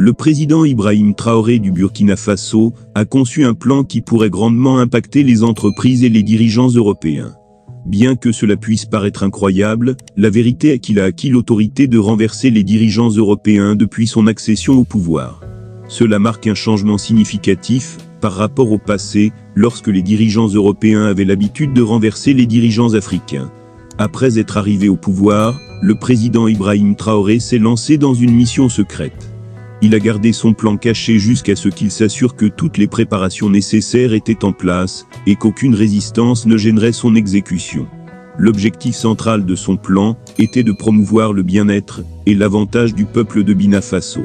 Le président Ibrahim Traoré du Burkina Faso a conçu un plan qui pourrait grandement impacter les entreprises et les dirigeants européens. Bien que cela puisse paraître incroyable, la vérité est qu'il a acquis l'autorité de renverser les dirigeants européens depuis son accession au pouvoir. Cela marque un changement significatif par rapport au passé, lorsque les dirigeants européens avaient l'habitude de renverser les dirigeants africains. Après être arrivé au pouvoir, le président Ibrahim Traoré s'est lancé dans une mission secrète. Il a gardé son plan caché jusqu'à ce qu'il s'assure que toutes les préparations nécessaires étaient en place et qu'aucune résistance ne gênerait son exécution. L'objectif central de son plan était de promouvoir le bien-être et l'avantage du peuple de Burkina Faso.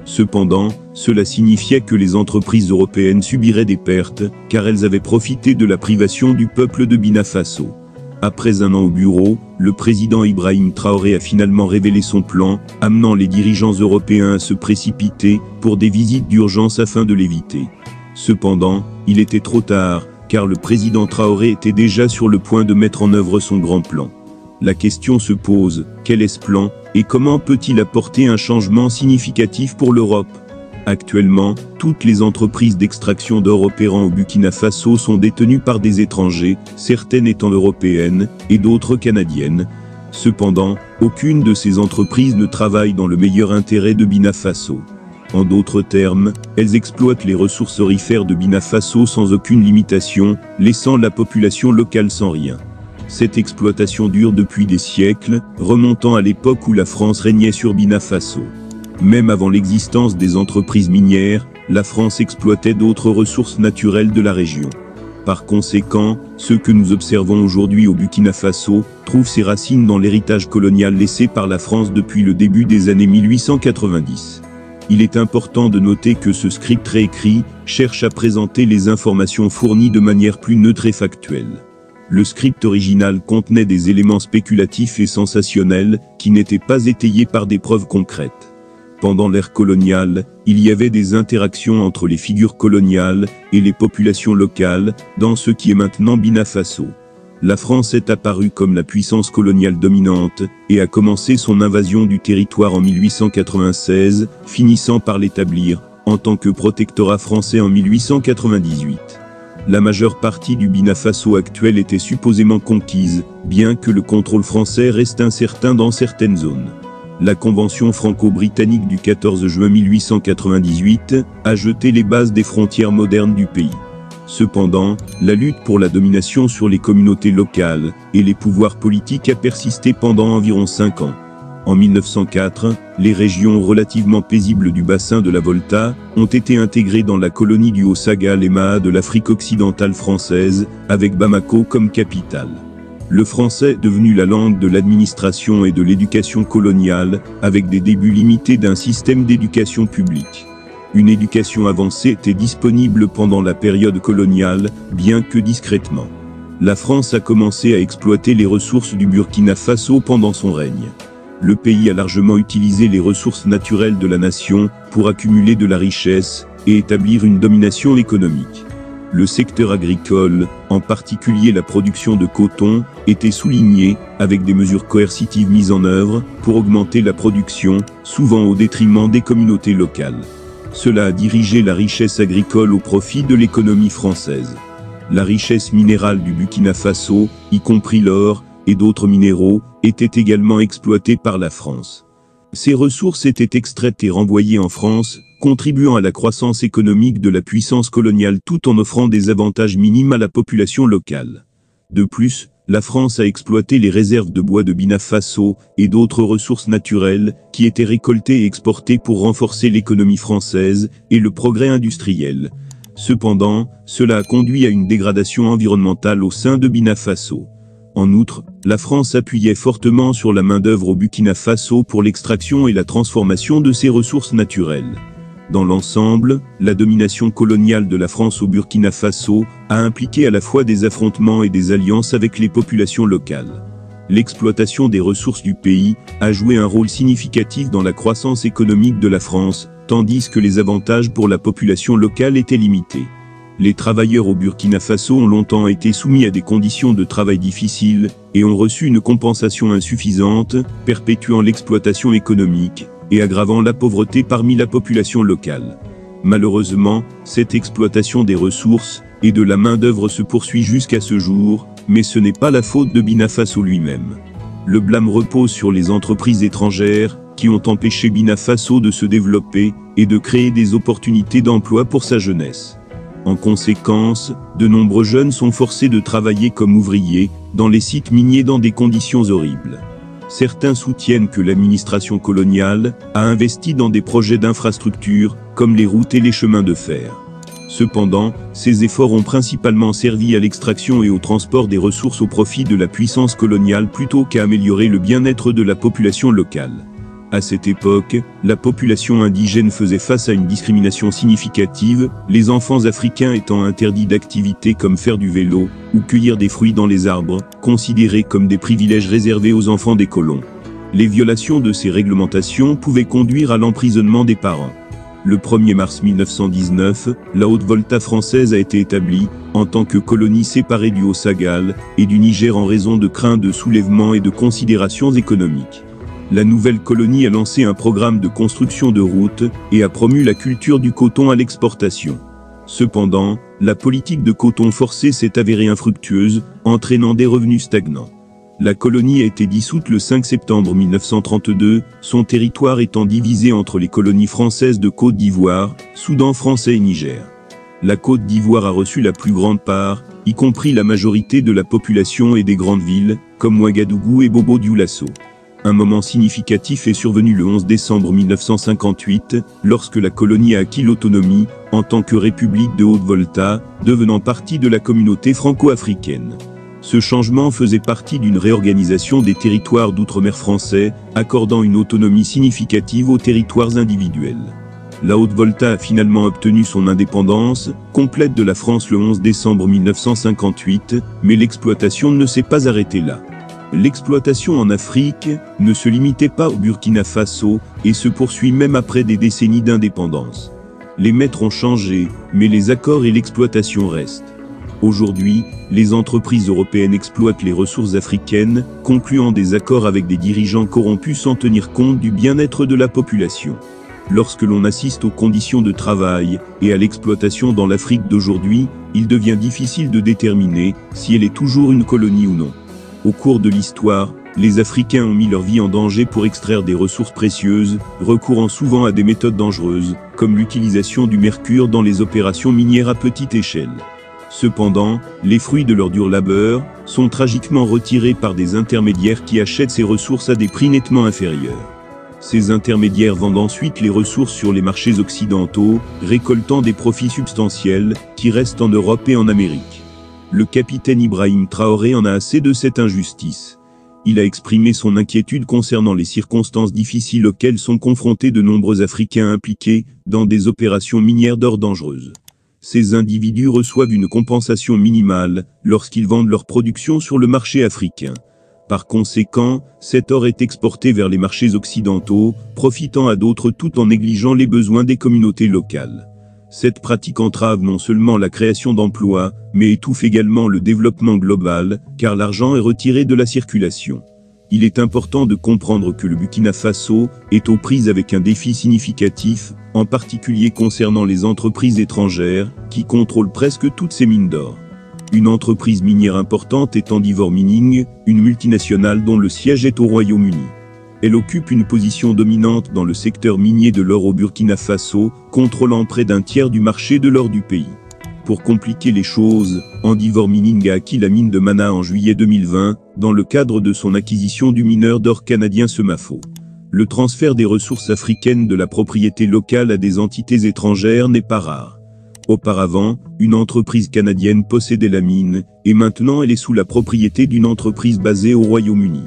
Cependant, cela signifiait que les entreprises européennes subiraient des pertes, car elles avaient profité de la privation du peuple de Burkina Faso. Après un an au bureau, le président Ibrahim Traoré a finalement révélé son plan, amenant les dirigeants européens à se précipiter pour des visites d'urgence afin de l'éviter. Cependant, il était trop tard, car le président Traoré était déjà sur le point de mettre en œuvre son grand plan. La question se pose, quel est ce plan, et comment peut-il apporter un changement significatif pour l'Europe ? Actuellement, toutes les entreprises d'extraction d'or opérant au Burkina Faso sont détenues par des étrangers, certaines étant européennes et d'autres canadiennes. Cependant, aucune de ces entreprises ne travaille dans le meilleur intérêt de Burkina Faso. En d'autres termes, elles exploitent les ressources aurifères de Burkina Faso sans aucune limitation, laissant la population locale sans rien. Cette exploitation dure depuis des siècles, remontant à l'époque où la France régnait sur Burkina Faso. Même avant l'existence des entreprises minières, la France exploitait d'autres ressources naturelles de la région. Par conséquent, ce que nous observons aujourd'hui au Burkina Faso trouve ses racines dans l'héritage colonial laissé par la France depuis le début des années 1890. Il est important de noter que ce script réécrit cherche à présenter les informations fournies de manière plus neutre et factuelle. Le script original contenait des éléments spéculatifs et sensationnels qui n'étaient pas étayés par des preuves concrètes. Pendant l'ère coloniale, il y avait des interactions entre les figures coloniales et les populations locales, dans ce qui est maintenant Burkina Faso. La France est apparue comme la puissance coloniale dominante, et a commencé son invasion du territoire en 1896, finissant par l'établir, en tant que protectorat français en 1898. La majeure partie du Burkina Faso actuel était supposément conquise, bien que le contrôle français reste incertain dans certaines zones. La Convention franco-britannique du 14 juin 1898 a jeté les bases des frontières modernes du pays. Cependant, la lutte pour la domination sur les communautés locales et les pouvoirs politiques a persisté pendant environ 5 ans. En 1904, les régions relativement paisibles du bassin de la Volta ont été intégrées dans la colonie du Haut-Sagal et Maha de l'Afrique occidentale française, avec Bamako comme capitale. Le français est devenu la langue de l'administration et de l'éducation coloniale, avec des débuts limités d'un système d'éducation publique. Une éducation avancée était disponible pendant la période coloniale, bien que discrètement. La France a commencé à exploiter les ressources du Burkina Faso pendant son règne. Le pays a largement utilisé les ressources naturelles de la nation pour accumuler de la richesse et établir une domination économique. Le secteur agricole, en particulier la production de coton, était souligné, avec des mesures coercitives mises en œuvre pour augmenter la production, souvent au détriment des communautés locales. Cela a dirigé la richesse agricole au profit de l'économie française. La richesse minérale du Burkina Faso, y compris l'or et d'autres minéraux, était également exploitée par la France. Ces ressources étaient extraites et renvoyées en France, contribuant à la croissance économique de la puissance coloniale tout en offrant des avantages minimes à la population locale. De plus, la France a exploité les réserves de bois de Burkina Faso et d'autres ressources naturelles qui étaient récoltées et exportées pour renforcer l'économie française et le progrès industriel. Cependant, cela a conduit à une dégradation environnementale au sein de Burkina Faso. En outre, la France appuyait fortement sur la main-d'œuvre au Burkina Faso pour l'extraction et la transformation de ses ressources naturelles. Dans l'ensemble, la domination coloniale de la France au Burkina Faso a impliqué à la fois des affrontements et des alliances avec les populations locales. L'exploitation des ressources du pays a joué un rôle significatif dans la croissance économique de la France, tandis que les avantages pour la population locale étaient limités. Les travailleurs au Burkina Faso ont longtemps été soumis à des conditions de travail difficiles et ont reçu une compensation insuffisante, perpétuant l'exploitation économique et aggravant la pauvreté parmi la population locale. Malheureusement, cette exploitation des ressources et de la main-d'œuvre se poursuit jusqu'à ce jour, mais ce n'est pas la faute de Burkina Faso lui-même. Le blâme repose sur les entreprises étrangères qui ont empêché Burkina Faso de se développer et de créer des opportunités d'emploi pour sa jeunesse. En conséquence, de nombreux jeunes sont forcés de travailler comme ouvriers dans les sites miniers dans des conditions horribles. Certains soutiennent que l'administration coloniale a investi dans des projets d'infrastructures comme les routes et les chemins de fer. Cependant, ces efforts ont principalement servi à l'extraction et au transport des ressources au profit de la puissance coloniale plutôt qu'à améliorer le bien-être de la population locale. À cette époque, la population indigène faisait face à une discrimination significative, les enfants africains étant interdits d'activités comme faire du vélo ou cueillir des fruits dans les arbres, considérés comme des privilèges réservés aux enfants des colons. Les violations de ces réglementations pouvaient conduire à l'emprisonnement des parents. Le 1er mars 1919, la Haute-Volta française a été établie en tant que colonie séparée du Haut-Sagal et du Niger en raison de craintes de soulèvement et de considérations économiques. La nouvelle colonie a lancé un programme de construction de routes et a promu la culture du coton à l'exportation. Cependant, la politique de coton forcé s'est avérée infructueuse, entraînant des revenus stagnants. La colonie a été dissoute le 5 septembre 1932, son territoire étant divisé entre les colonies françaises de Côte d'Ivoire, Soudan français et Niger. La Côte d'Ivoire a reçu la plus grande part, y compris la majorité de la population et des grandes villes, comme Ouagadougou et Bobo-Dioulasso. Un moment significatif est survenu le 11 décembre 1958, lorsque la colonie a acquis l'autonomie, en tant que république de Haute-Volta, devenant partie de la communauté franco-africaine. Ce changement faisait partie d'une réorganisation des territoires d'outre-mer français, accordant une autonomie significative aux territoires individuels. La Haute-Volta a finalement obtenu son indépendance complète de la France le 11 décembre 1958, mais l'exploitation ne s'est pas arrêtée là. L'exploitation en Afrique ne se limitait pas au Burkina Faso et se poursuit même après des décennies d'indépendance. Les maîtres ont changé, mais les accords et l'exploitation restent. Aujourd'hui, les entreprises européennes exploitent les ressources africaines, concluant des accords avec des dirigeants corrompus sans tenir compte du bien-être de la population. Lorsque l'on assiste aux conditions de travail et à l'exploitation dans l'Afrique d'aujourd'hui, il devient difficile de déterminer si elle est toujours une colonie ou non. Au cours de l'histoire, les Africains ont mis leur vie en danger pour extraire des ressources précieuses, recourant souvent à des méthodes dangereuses, comme l'utilisation du mercure dans les opérations minières à petite échelle. Cependant, les fruits de leur dur labeur sont tragiquement retirés par des intermédiaires qui achètent ces ressources à des prix nettement inférieurs. Ces intermédiaires vendent ensuite les ressources sur les marchés occidentaux, récoltant des profits substantiels qui restent en Europe et en Amérique. Le capitaine Ibrahim Traoré en a assez de cette injustice. Il a exprimé son inquiétude concernant les circonstances difficiles auxquelles sont confrontés de nombreux Africains impliqués dans des opérations minières d'or dangereuses. Ces individus reçoivent une compensation minimale lorsqu'ils vendent leur production sur le marché africain. Par conséquent, cet or est exporté vers les marchés occidentaux, profitant à d'autres tout en négligeant les besoins des communautés locales. Cette pratique entrave non seulement la création d'emplois, mais étouffe également le développement global, car l'argent est retiré de la circulation. Il est important de comprendre que le Burkina Faso est aux prises avec un défi significatif, en particulier concernant les entreprises étrangères, qui contrôlent presque toutes ces mines d'or. Une entreprise minière importante est Endeavour Mining, une multinationale dont le siège est au Royaume-Uni. Elle occupe une position dominante dans le secteur minier de l'or au Burkina Faso, contrôlant près d'un tiers du marché de l'or du pays. Pour compliquer les choses, Endeavour Mining a acquis la mine de Mana en juillet 2020, dans le cadre de son acquisition du mineur d'or canadien Semafo. Le transfert des ressources africaines de la propriété locale à des entités étrangères n'est pas rare. Auparavant, une entreprise canadienne possédait la mine, et maintenant elle est sous la propriété d'une entreprise basée au Royaume-Uni.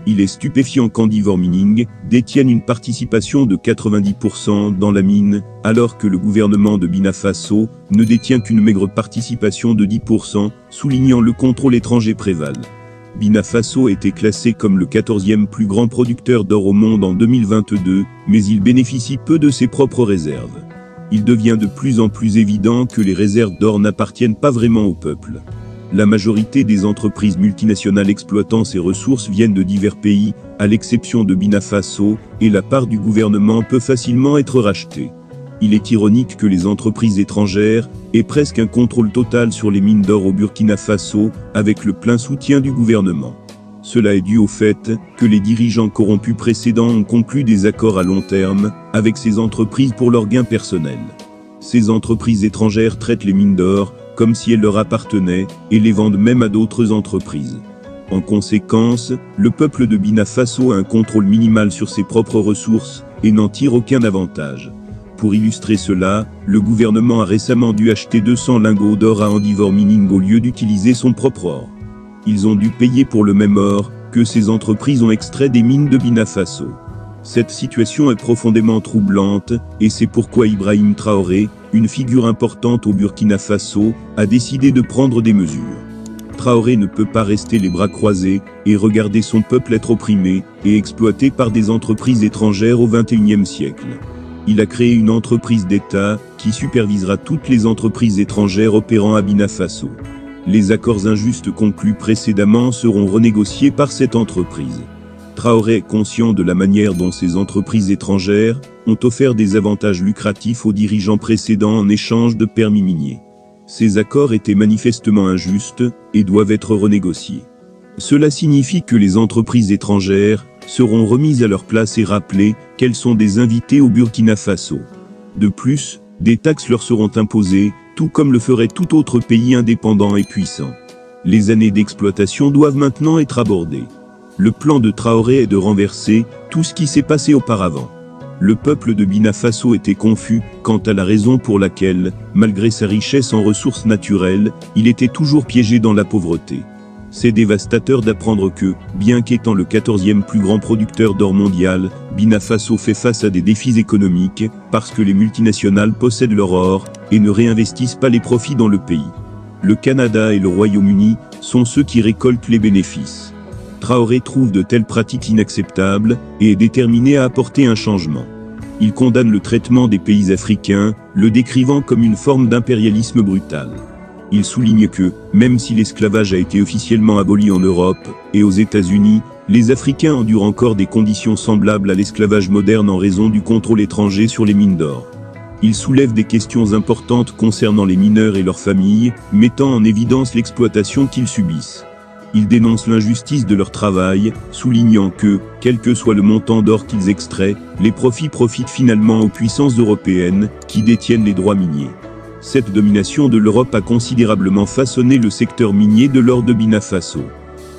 Il est stupéfiant qu'Endeavour Mining détienne une participation de 90% dans la mine, alors que le gouvernement de Burkina Faso ne détient qu'une maigre participation de 10%, soulignant le contrôle étranger préval. Burkina Faso a été classé comme le 14e plus grand producteur d'or au monde en 2022, mais il bénéficie peu de ses propres réserves. il devient de plus en plus évident que les réserves d'or n'appartiennent pas vraiment au peuple. La majorité des entreprises multinationales exploitant ces ressources viennent de divers pays, à l'exception de Burkina Faso, et la part du gouvernement peut facilement être rachetée. Il est ironique que les entreprises étrangères aient presque un contrôle total sur les mines d'or au Burkina Faso, avec le plein soutien du gouvernement. Cela est dû au fait que les dirigeants corrompus précédents ont conclu des accords à long terme avec ces entreprises pour leurs gains personnels. Ces entreprises étrangères traitent les mines d'or comme si elles leur appartenaient et les vendent même à d'autres entreprises. En conséquence, le peuple de Burkina Faso a un contrôle minimal sur ses propres ressources et n'en tire aucun avantage. Pour illustrer cela, le gouvernement a récemment dû acheter 200 lingots d'or à Andivor Mining au lieu d'utiliser son propre or. Ils ont dû payer pour le même or que ces entreprises ont extrait des mines de Burkina Faso. Cette situation est profondément troublante, et c'est pourquoi Ibrahim Traoré, une figure importante au Burkina Faso, a décidé de prendre des mesures. Traoré ne peut pas rester les bras croisés et regarder son peuple être opprimé et exploité par des entreprises étrangères au XXIe siècle. Il a créé une entreprise d'État qui supervisera toutes les entreprises étrangères opérant à Burkina Faso. Les accords injustes conclus précédemment seront renégociés par cette entreprise. Traoré est conscient de la manière dont ces entreprises étrangères ont offert des avantages lucratifs aux dirigeants précédents en échange de permis miniers. Ces accords étaient manifestement injustes et doivent être renégociés. Cela signifie que les entreprises étrangères seront remises à leur place et rappelées qu'elles sont des invités au Burkina Faso. De plus, des taxes leur seront imposées, tout comme le ferait tout autre pays indépendant et puissant. Les années d'exploitation doivent maintenant être abordées. Le plan de Traoré est de renverser tout ce qui s'est passé auparavant. Le peuple de Burkina Faso était confus quant à la raison pour laquelle, malgré sa richesse en ressources naturelles, il était toujours piégé dans la pauvreté. C'est dévastateur d'apprendre que, bien qu'étant le 14e plus grand producteur d'or mondial, Burkina Faso fait face à des défis économiques, parce que les multinationales possèdent leur or, et ne réinvestissent pas les profits dans le pays. Le Canada et le Royaume-Uni sont ceux qui récoltent les bénéfices. Traoré trouve de telles pratiques inacceptables, et est déterminé à apporter un changement. Il condamne le traitement des pays africains, le décrivant comme une forme d'impérialisme brutal. Il souligne que, même si l'esclavage a été officiellement aboli en Europe et aux États-Unis, les Africains endurent encore des conditions semblables à l'esclavage moderne en raison du contrôle étranger sur les mines d'or. Il soulève des questions importantes concernant les mineurs et leurs familles, mettant en évidence l'exploitation qu'ils subissent. Il dénonce l'injustice de leur travail, soulignant que, quel que soit le montant d'or qu'ils extraient, les profits profitent finalement aux puissances européennes, qui détiennent les droits miniers. Cette domination de l'Europe a considérablement façonné le secteur minier de l'or de Burkina Faso.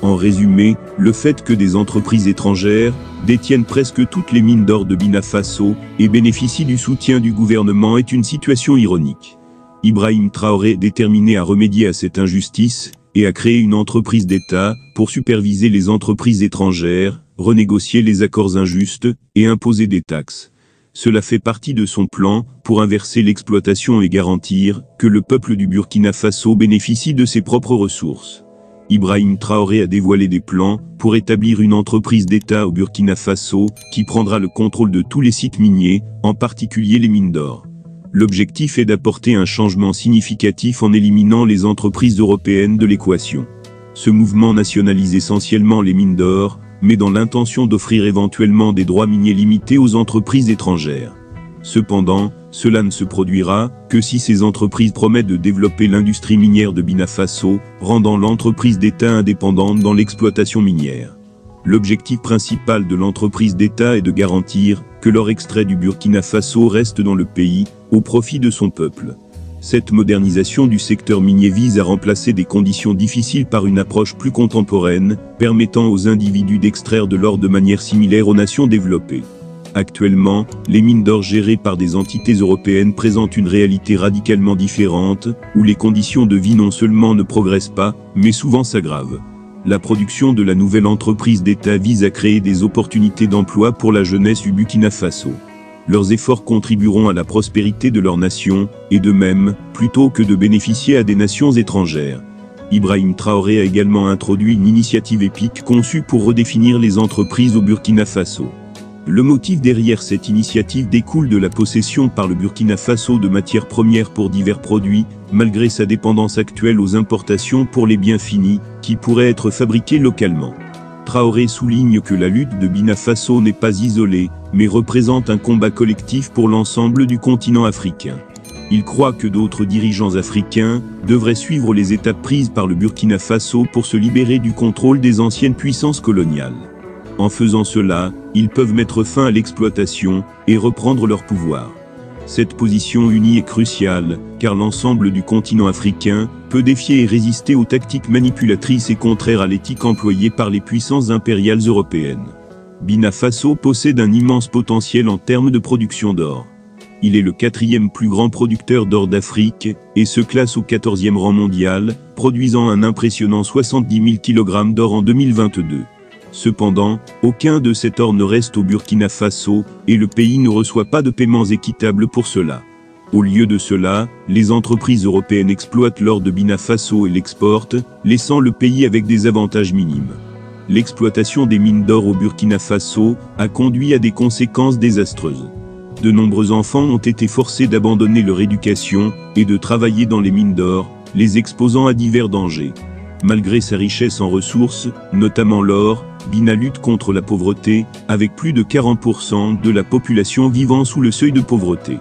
En résumé, le fait que des entreprises étrangères détiennent presque toutes les mines d'or de Burkina Faso et bénéficient du soutien du gouvernement est une situation ironique. Ibrahim Traoré est déterminé à remédier à cette injustice et à créer une entreprise d'État pour superviser les entreprises étrangères, renégocier les accords injustes et imposer des taxes. Cela fait partie de son plan pour inverser l'exploitation et garantir que le peuple du Burkina Faso bénéficie de ses propres ressources. Ibrahim Traoré a dévoilé des plans pour établir une entreprise d'État au Burkina Faso qui prendra le contrôle de tous les sites miniers, en particulier les mines d'or. L'objectif est d'apporter un changement significatif en éliminant les entreprises européennes de l'équation. Ce mouvement nationalise essentiellement les mines d'or, mais dans l'intention d'offrir éventuellement des droits miniers limités aux entreprises étrangères. Cependant, cela ne se produira que si ces entreprises promettent de développer l'industrie minière de Burkina Faso, rendant l'entreprise d'État indépendante dans l'exploitation minière. L'objectif principal de l'entreprise d'État est de garantir que l'or extrait du Burkina Faso reste dans le pays, au profit de son peuple. Cette modernisation du secteur minier vise à remplacer des conditions difficiles par une approche plus contemporaine, permettant aux individus d'extraire de l'or de manière similaire aux nations développées. Actuellement, les mines d'or gérées par des entités européennes présentent une réalité radicalement différente, où les conditions de vie non seulement ne progressent pas, mais souvent s'aggravent. La production de la nouvelle entreprise d'État vise à créer des opportunités d'emploi pour la jeunesse du Burkina Faso. Leurs efforts contribueront à la prospérité de leur nation, et de même, plutôt que de bénéficier à des nations étrangères. Ibrahim Traoré a également introduit une initiative épique conçue pour redéfinir les entreprises au Burkina Faso. Le motif derrière cette initiative découle de la possession par le Burkina Faso de matières premières pour divers produits, malgré sa dépendance actuelle aux importations pour les biens finis, qui pourraient être fabriqués localement. Traoré souligne que la lutte de Burkina Faso n'est pas isolée, mais représente un combat collectif pour l'ensemble du continent africain. Il croit que d'autres dirigeants africains devraient suivre les étapes prises par le Burkina Faso pour se libérer du contrôle des anciennes puissances coloniales. En faisant cela, ils peuvent mettre fin à l'exploitation et reprendre leur pouvoir. Cette position unie est cruciale, car l'ensemble du continent africain peut défier et résister aux tactiques manipulatrices et contraires à l'éthique employée par les puissances impériales européennes. Burkina Faso possède un immense potentiel en termes de production d'or. Il est le 4e plus grand producteur d'or d'Afrique et se classe au 14e rang mondial, produisant un impressionnant 70 000 kg d'or en 2022. Cependant, aucun de cet or ne reste au Burkina Faso, et le pays ne reçoit pas de paiements équitables pour cela. Au lieu de cela, les entreprises européennes exploitent l'or de Burkina Faso et l'exportent, laissant le pays avec des avantages minimes. L'exploitation des mines d'or au Burkina Faso a conduit à des conséquences désastreuses. De nombreux enfants ont été forcés d'abandonner leur éducation et de travailler dans les mines d'or, les exposant à divers dangers. Malgré sa richesse en ressources, notamment l'or, Burkina lutte contre la pauvreté, avec plus de 40% de la population vivant sous le seuil de pauvreté.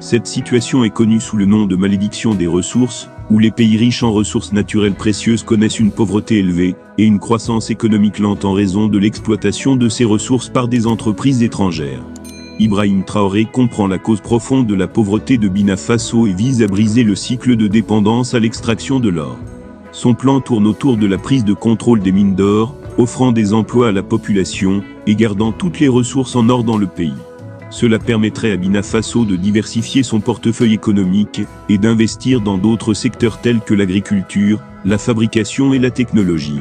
Cette situation est connue sous le nom de malédiction des ressources, où les pays riches en ressources naturelles précieuses connaissent une pauvreté élevée et une croissance économique lente en raison de l'exploitation de ces ressources par des entreprises étrangères. Ibrahim Traoré comprend la cause profonde de la pauvreté de Burkina Faso et vise à briser le cycle de dépendance à l'extraction de l'or. Son plan tourne autour de la prise de contrôle des mines d'or, offrant des emplois à la population et gardant toutes les ressources en or dans le pays. Cela permettrait à Burkina Faso de diversifier son portefeuille économique et d'investir dans d'autres secteurs tels que l'agriculture, la fabrication et la technologie.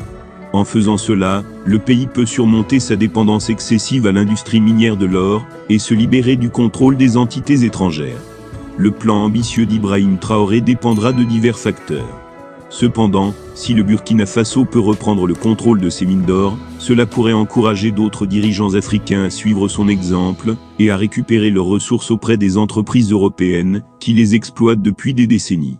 En faisant cela, le pays peut surmonter sa dépendance excessive à l'industrie minière de l'or et se libérer du contrôle des entités étrangères. Le plan ambitieux d'Ibrahim Traoré dépendra de divers facteurs. Cependant, si le Burkina Faso peut reprendre le contrôle de ses mines d'or, cela pourrait encourager d'autres dirigeants africains à suivre son exemple et à récupérer leurs ressources auprès des entreprises européennes qui les exploitent depuis des décennies.